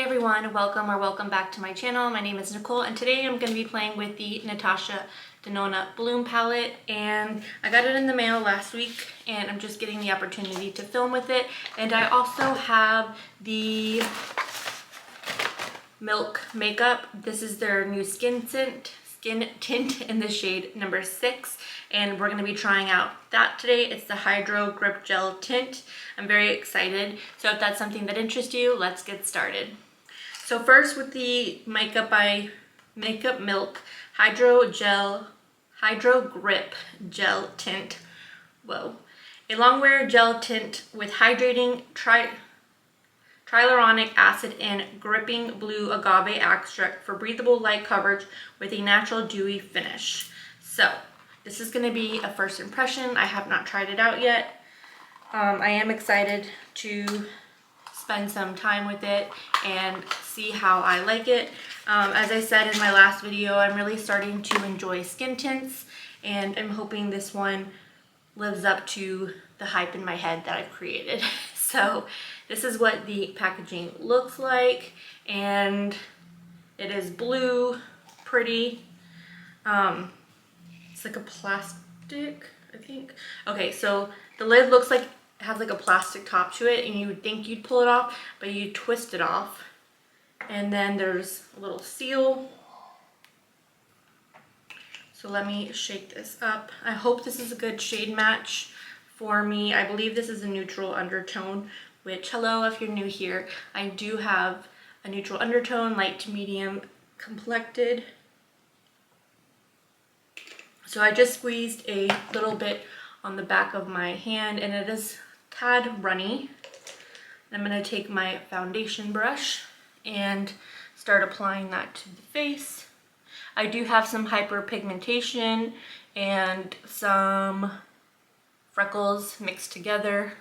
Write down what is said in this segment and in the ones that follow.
Hey everyone, welcome back to my channel. My name is Nicole and today I'm going to be playing with the Natasha Denona Bloom palette, and I got it in the mail last week and I'm just getting the opportunity to film with it. And I also have the Milk makeup. This is their new skin tint in the shade number 6, and we're going to be trying out that today. It's the Hydro Grip Gel Tint. I'm very excited. So if that's something that interests you, let's get started. So first with the Makeup by Makeup Milk Hydro Grip Gel Tint. Whoa. A long-wear gel tint with hydrating hyaluronic acid and gripping blue agave extract for breathable light coverage with a natural dewy finish. So this is going to be a first impression. I have not tried it out yet. I am excited to spend some time with it and see how I like it. As I said in my last video, I'm really starting to enjoy skin tints, and I'm hoping this one lives up to the hype in my head that I've created. So this is what the packaging looks like, and it is blue, pretty. It's like a plastic, I think. Okay, so the lid looks like it has like a plastic top to it, and you would think you'd pull it off, but you twist it off. And then there's a little seal. So let me shake this up. I hope this is a good shade match for me. I believe this is a neutral undertone, which, hello, if you're new here, I do have a neutral undertone, light to medium complected. So I just squeezed a little bit on the back of my hand, and it is tad runny. I'm going to take my foundation brush and start applying that to the face. I do have some hyperpigmentation and some freckles mixed together.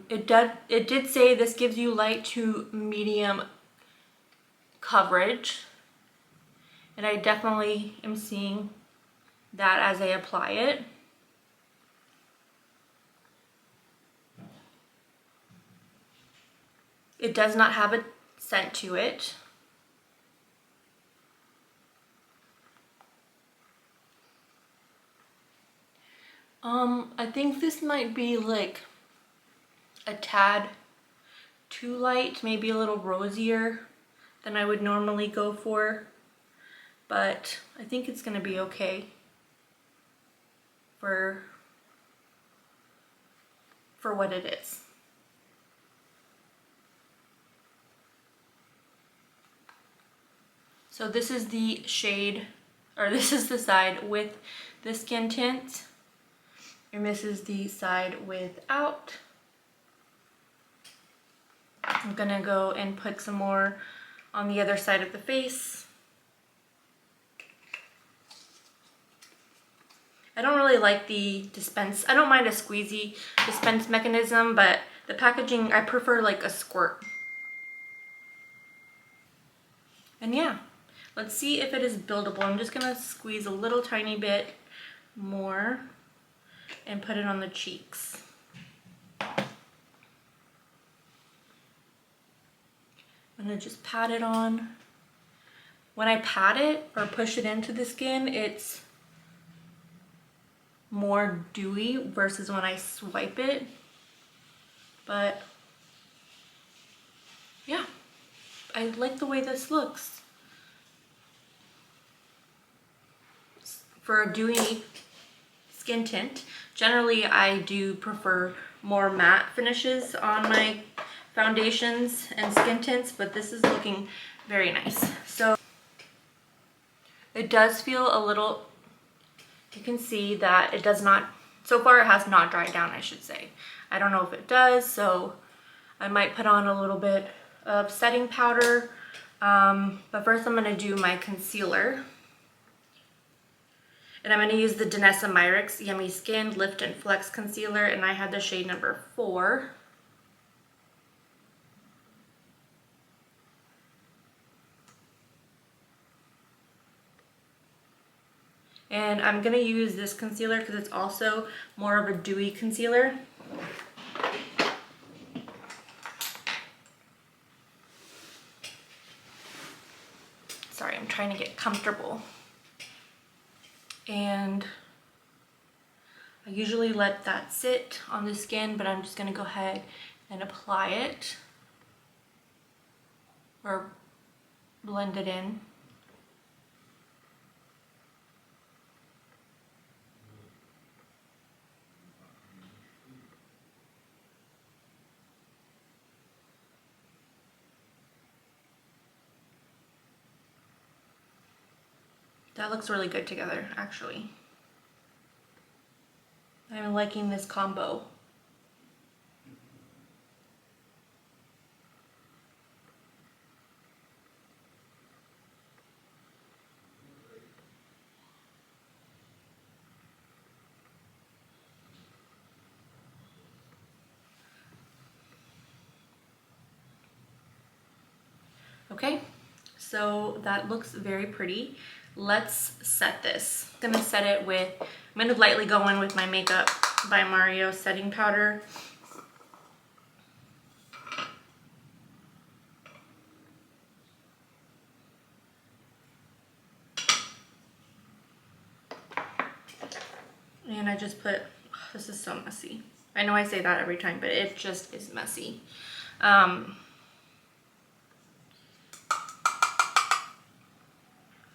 It did say this gives you light to medium coverage, and I definitely am seeing that as I apply it. It does not have a scent to it. I think this might be like a tad too light, maybe a little rosier than I would normally go for, but I think it's gonna be okay for what it is. So this is the shade, or this is the side with the skin tint, and this is the side without. I'm gonna go and put some more on the other side of the face. I don't really like the dispense. I don't mind a squeezy dispense mechanism, but the packaging, I prefer like a squirt. And yeah, let's see if it is buildable. I'm just gonna squeeze a little tiny bit more and put it on the cheeks. I'm gonna just pat it on. When I pat it or push it into the skin, it's more dewy versus when I swipe it. But yeah, I like the way this looks. For a dewy skin tint, generally I do prefer more matte finishes on my foundations and skin tints, but this is looking very nice. So it does feel a little, you can see that it does not, so far it has not dried down, I should say. I don't know if it does, so I might put on a little bit of setting powder, but first I'm going to do my concealer. And I'm going to use the Danessa Myricks Yummy Skin Lift and Flex Concealer, and I had the shade number 4. And I'm going to use this concealer because it's also more of a dewy concealer. trying to get comfortable. And I usually let that sit on the skin, but I'm just gonna go ahead and apply it or blend it in. That looks really good together, actually. I'm liking this combo. Okay, so that looks very pretty. Let's set this. I'm gonna set it with, I'm gonna lightly go in with my Makeup by Mario setting powder. And I just put, oh, this is so messy. I know I say that every time, but it just is messy.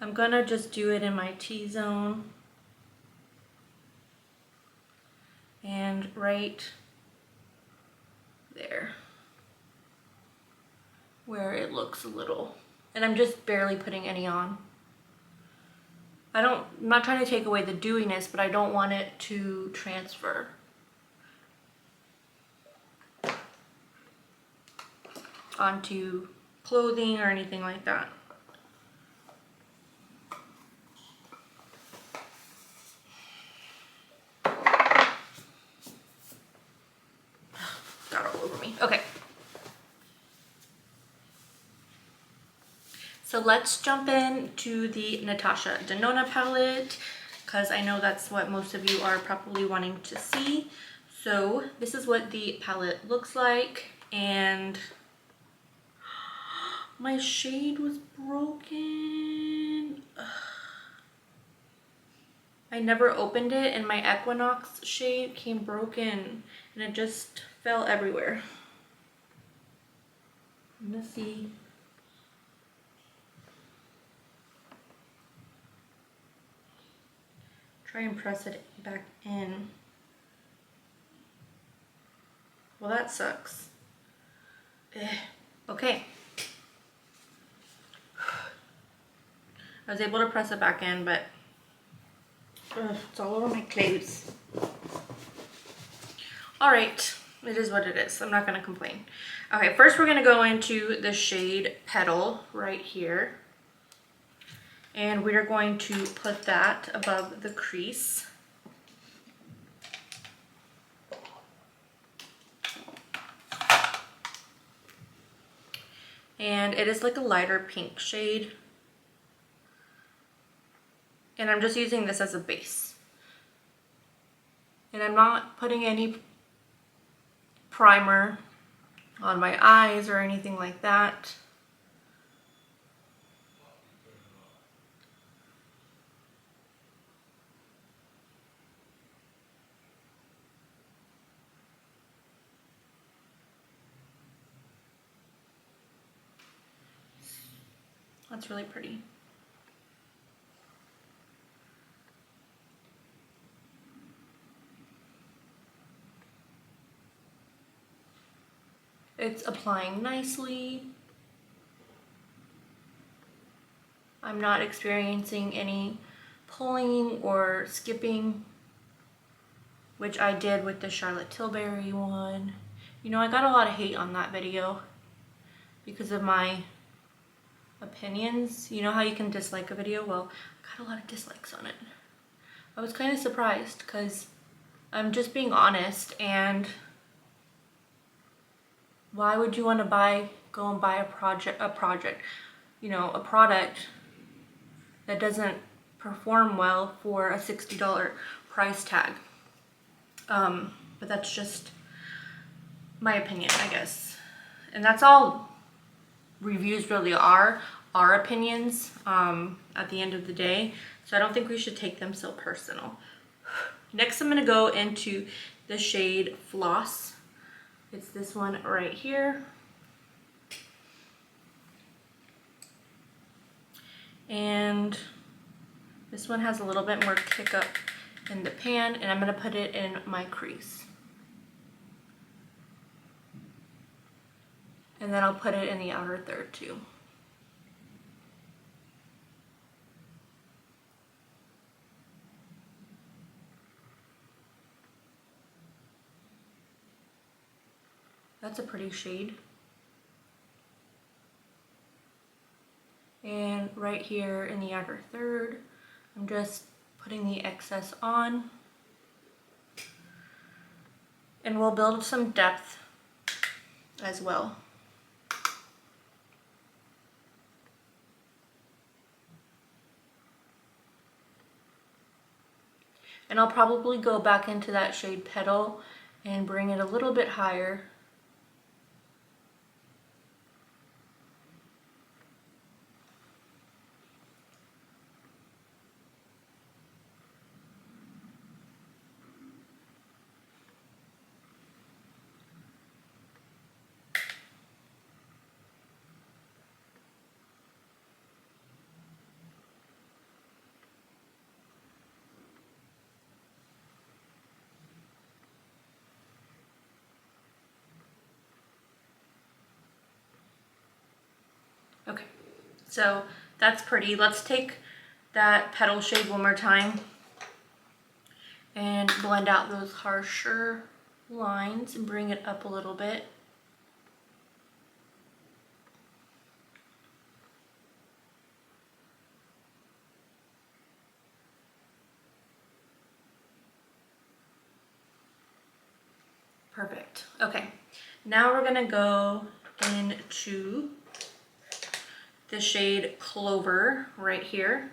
I'm gonna just do it in my T-zone and right there where it looks a little, and I'm just barely putting any on. I'm not trying to take away the dewiness, but I don't want it to transfer. Onto clothing or anything like that. Got all over me. Okay. So let's jump into the Natasha Denona palette, because I know that's what most of you are probably wanting to see. So this is what the palette looks like, and my shade was broken. I never opened it, and my Equinox shade came broken, and it just fell everywhere. I'm gonna see. Try and press it back in. Well, that sucks. Okay. I was able to press it back in, but it's all over my clothes. All right, it is what it is. I'm not gonna complain. Okay, first we're gonna go into the shade Petal right here. And we are going to put that above the crease. And it is like a lighter pink shade. And I'm just using this as a base. And I'm not putting any primer on my eyes or anything like that. That's really pretty. It's applying nicely. I'm not experiencing any pulling or skipping, which I did with the Charlotte Tilbury one. You know, I got a lot of hate on that video because of my opinions. You know how you can dislike a video? Well, I got a lot of dislikes on it. I was kind of surprised because I'm just being honest, and why would you want to go and buy a product that doesn't perform well for a $60 price tag? But that's just my opinion, I guess. And that's all reviews really are our opinions at the end of the day. So I don't think we should take them so personal. Next, I'm gonna go into the shade Floss. It's this one right here. And this one has a little bit more kick up in the pan, and I'm gonna put it in my crease. And then I'll put it in the outer third too. That's a pretty shade. And right here in the outer third, I'm just putting the excess on. And we'll build some depth as well. And I'll probably go back into that shade Petal and bring it a little bit higher. Okay, so that's pretty. Let's take that Petal shade one more time and blend out those harsher lines and bring it up a little bit. Perfect. Okay, now we're gonna go into the shade Clover right here.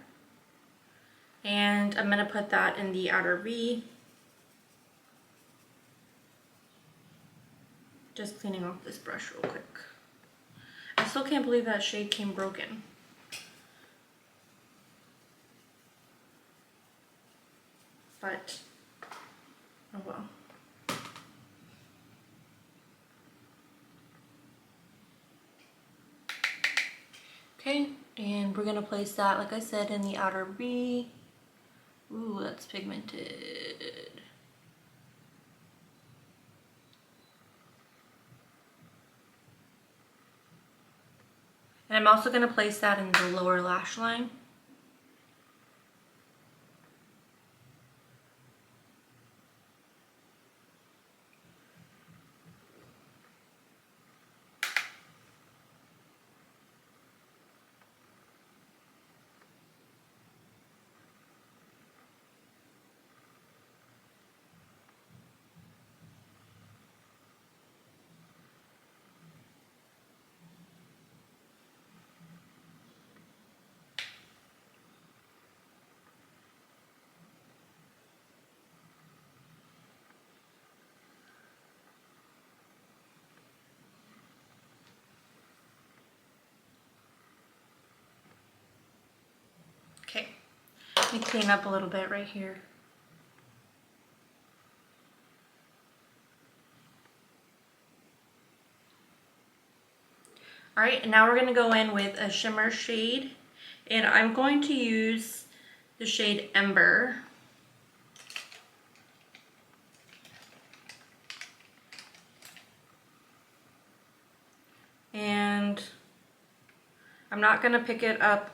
And I'm gonna put that in the outer V. Just cleaning off this brush real quick. I still can't believe that shade came broken. But, oh well. Okay, and we're gonna place that, like I said, in the outer V. Ooh, that's pigmented. And I'm also gonna place that in the lower lash line. Okay, let me clean up a little bit right here. All right, and now we're gonna go in with a shimmer shade, and I'm going to use the shade Ember. And I'm not gonna pick it up.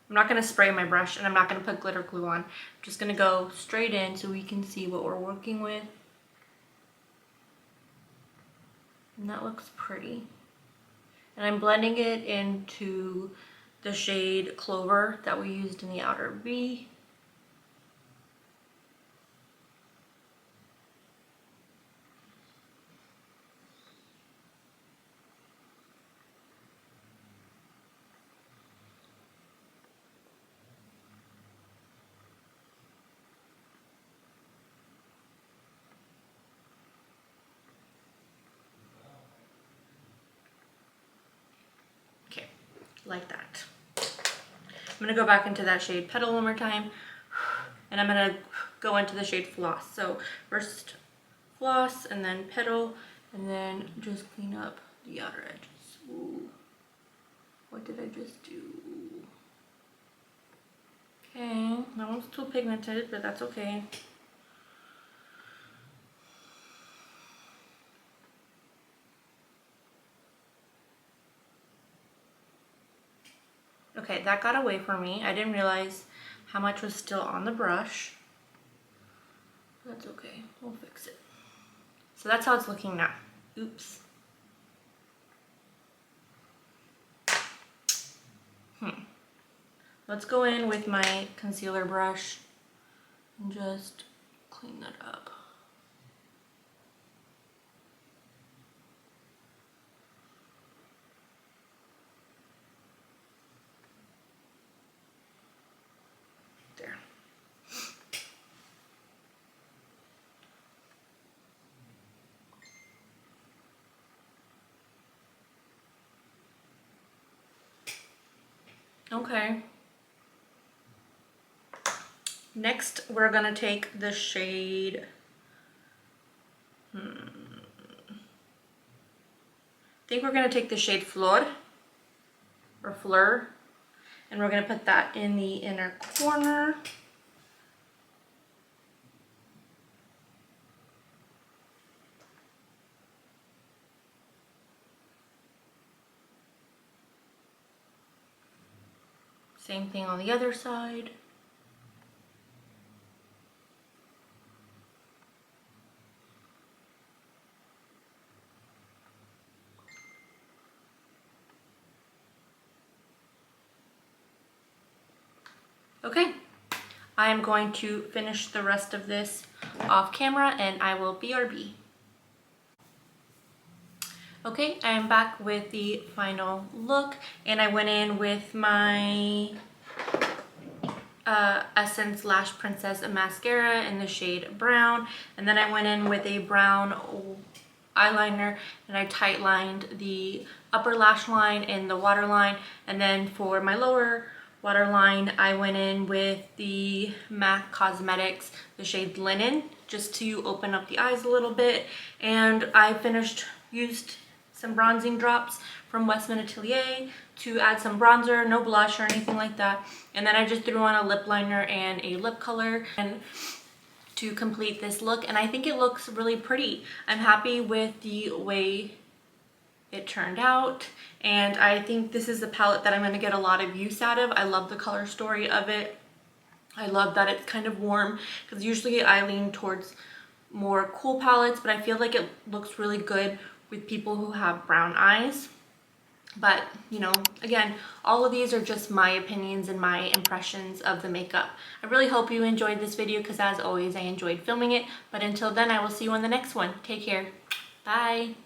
I'm not gonna spray my brush, and I'm not gonna put glitter glue on. I'm just gonna go straight in so we can see what we're working with. And that looks pretty. And I'm blending it into the shade Clover that we used in the outer V. like that. I'm gonna go back into that shade Petal one more time, and I'm gonna go into the shade Floss. So first Floss, and then Petal, and then just clean up the outer edges. Ooh. What did I just do? Okay, that one's still pigmented, but that's okay. Okay, that got away from me. I didn't realize how much was still on the brush. That's okay, we'll fix it. So that's how it's looking now. Oops. Let's go in with my concealer brush and just clean that up. There. Okay. Next, we're gonna take the shade, I think we're gonna take the shade Flor, or Fleur, and we're gonna put that in the inner corner. Same thing on the other side. Okay, I am going to finish the rest of this off camera and I will BRB. Okay, I am back with the final look, and I went in with my Essence Lash Princess mascara in the shade brown, and then I went in with a brown eyeliner and I tight lined the upper lash line and the waterline, and then for my lower waterline I went in with the MAC Cosmetics, the shade Linen, just to open up the eyes a little bit. And I used some bronzing drops from Westman Atelier to add some bronzer, no blush or anything like that. And then I just threw on a lip liner and a lip color and to complete this look, and I think it looks really pretty. I'm happy with the way it turned out, and I think this is the palette that I'm going to get a lot of use out of. I love the color story of it. I love that it's kind of warm, because usually I lean towards more cool palettes, but I feel like it looks really good with people who have brown eyes. But, you know, again, all of these are just my opinions and my impressions of the makeup. I really hope you enjoyed this video, because as always, I enjoyed filming it. But until then, I will see you on the next one. Take care. Bye.